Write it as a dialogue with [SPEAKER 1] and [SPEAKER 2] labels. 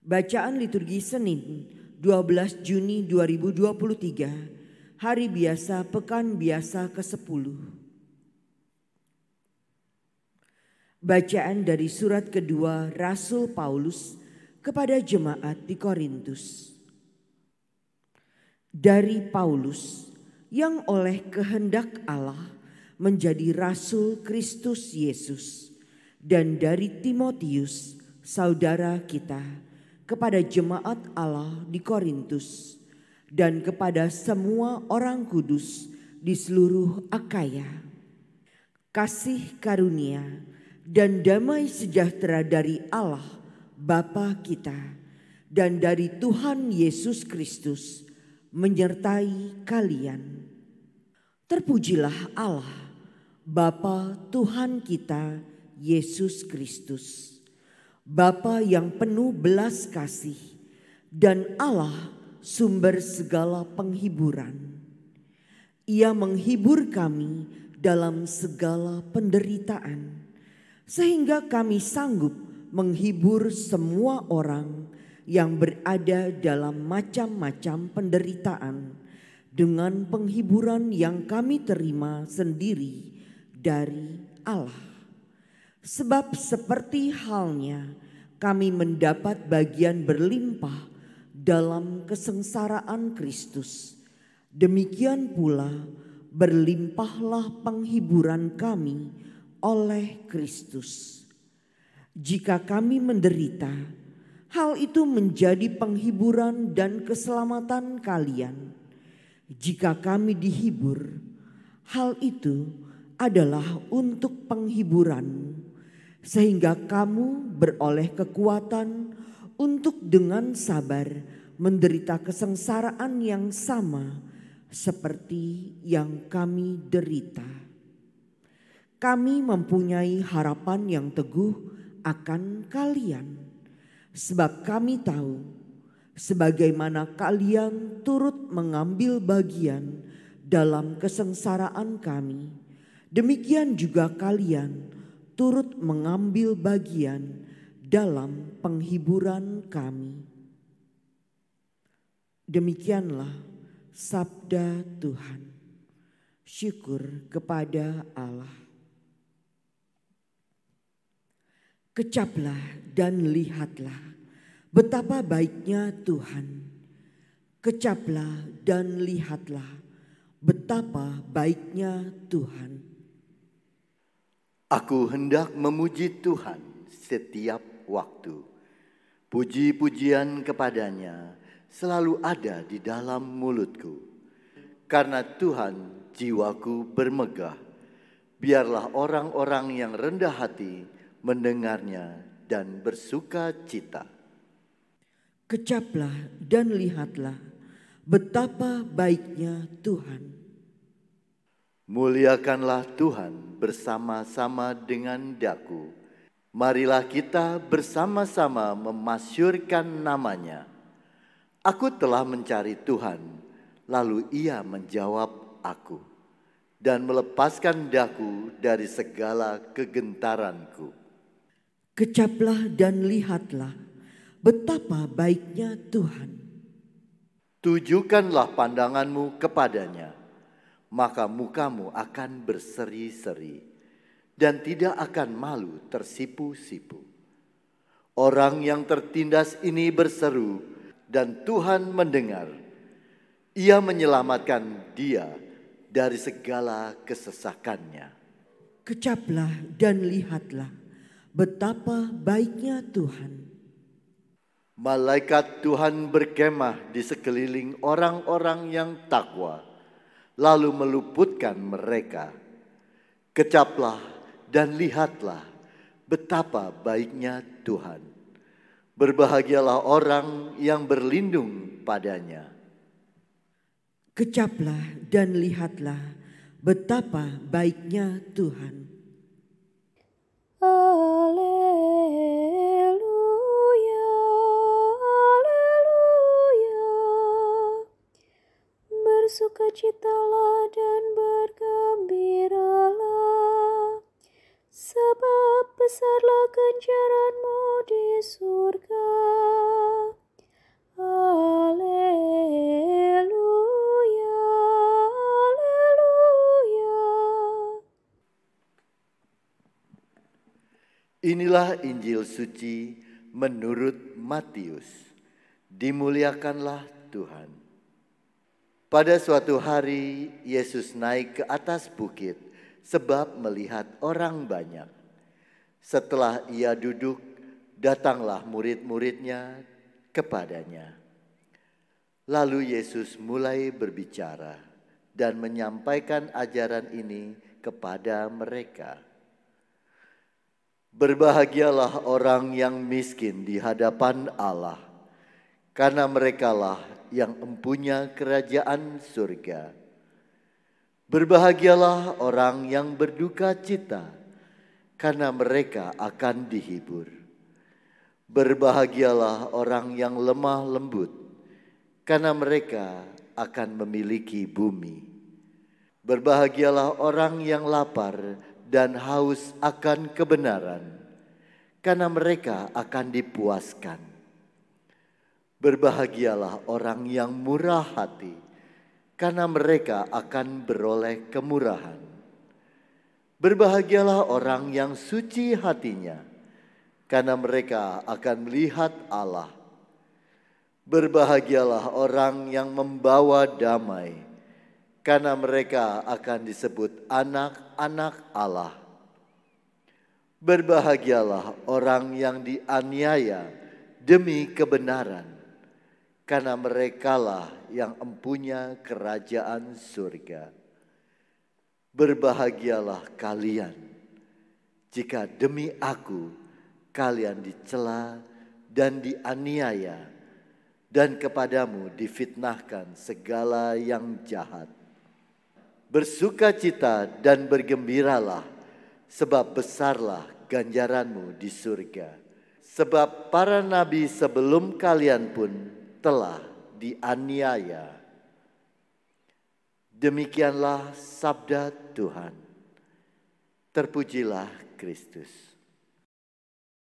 [SPEAKER 1] Bacaan liturgi Senin 12 Juni 2023, Hari Biasa Pekan Biasa ke-10. Bacaan dari surat kedua Rasul Paulus kepada jemaat di Korintus. Dari Paulus yang oleh kehendak Allah menjadi Rasul Kristus Yesus, dan dari Timotius saudara kita, kepada jemaat Allah di Korintus dan kepada semua orang kudus di seluruh Akaya. Kasih karunia dan damai sejahtera dari Allah Bapa kita dan dari Tuhan Yesus Kristus menyertai kalian. Terpujilah Allah Bapa Tuhan kita Yesus Kristus, Bapa yang penuh belas kasih dan Allah sumber segala penghiburan. Ia menghibur kami dalam segala penderitaan, sehingga kami sanggup menghibur semua orang yang berada dalam macam-macam penderitaan dengan penghiburan yang kami terima sendiri dari Allah. Sebab seperti halnya kami mendapat bagian berlimpah dalam kesengsaraan Kristus, demikian pula berlimpahlah penghiburan kami oleh Kristus. Jika kami menderita, hal itu menjadi penghiburan dan keselamatan kalian. Jika kami dihibur, hal itu adalah untuk penghiburanmu, sehingga kamu beroleh kekuatan untuk dengan sabar menderita kesengsaraan yang sama seperti yang kami derita. Kami mempunyai harapan yang teguh akan kalian, sebab kami tahu sebagaimana kalian turut mengambil bagian dalam kesengsaraan kami, demikian juga kalian turut mengambil bagian dalam penghiburan kami. Demikianlah sabda Tuhan. Syukur kepada Allah. Kecaplah dan lihatlah betapa baiknya Tuhan. Kecaplah dan lihatlah betapa baiknya Tuhan.
[SPEAKER 2] Aku hendak memuji Tuhan setiap waktu. Puji-pujian kepadanya selalu ada di dalam mulutku. Karena Tuhan jiwaku bermegah. Biarlah orang-orang yang rendah hati mendengarnya dan bersuka cita.
[SPEAKER 1] Kecaplah dan lihatlah betapa baiknya Tuhan.
[SPEAKER 2] Muliakanlah Tuhan bersama-sama dengan daku. Marilah kita bersama-sama memasyurkan namanya. Aku telah mencari Tuhan, lalu Ia menjawab aku dan melepaskan daku dari segala kegentaranku.
[SPEAKER 1] Kecaplah dan lihatlah betapa baiknya Tuhan.
[SPEAKER 2] Tujukanlah pandanganmu kepadanya, maka mukamu akan berseri-seri dan tidak akan malu tersipu-sipu. Orang yang tertindas ini berseru dan Tuhan mendengar. Ia menyelamatkan dia dari segala kesesakannya.
[SPEAKER 1] Kecaplah dan lihatlah betapa baiknya Tuhan.
[SPEAKER 2] Malaikat Tuhan berkemah di sekeliling orang-orang yang takwa, lalu meluputkan mereka. Kecaplah dan lihatlah betapa baiknya Tuhan. Berbahagialah orang yang berlindung padanya.
[SPEAKER 1] Kecaplah dan lihatlah betapa baiknya Tuhan.
[SPEAKER 3] Haleluya, haleluya. Bersukacitalah dan bergembiralah, sebab besarlah ganjaran-Mu di surga.
[SPEAKER 2] Inilah Injil suci menurut Matius. Dimuliakanlah Tuhan. Pada suatu hari Yesus naik ke atas bukit sebab melihat orang banyak. Setelah ia duduk, datanglah murid-muridnya kepadanya. Lalu Yesus mulai berbicara dan menyampaikan ajaran ini kepada mereka. Berbahagialah orang yang miskin di hadapan Allah, karena merekalah yang empunya kerajaan surga. Berbahagialah orang yang berduka cita, karena mereka akan dihibur. Berbahagialah orang yang lemah lembut, karena mereka akan memiliki bumi. Berbahagialah orang yang lapar dan haus akan kebenaran, karena mereka akan dipuaskan. Berbahagialah orang yang murah hati, karena mereka akan beroleh kemurahan. Berbahagialah orang yang suci hatinya, karena mereka akan melihat Allah. Berbahagialah orang yang membawa damai, karena mereka akan disebut anak-anak Allah. Berbahagialah orang yang dianiaya demi kebenaran, karena merekalah yang empunya kerajaan surga. Berbahagialah kalian jika demi aku kalian dicela dan dianiaya, dan kepadamu difitnahkan segala yang jahat. Bersukacita dan bergembiralah, sebab besarlah ganjaranmu di surga. Sebab para nabi sebelum kalian pun telah dianiaya. Demikianlah sabda Tuhan. Terpujilah Kristus.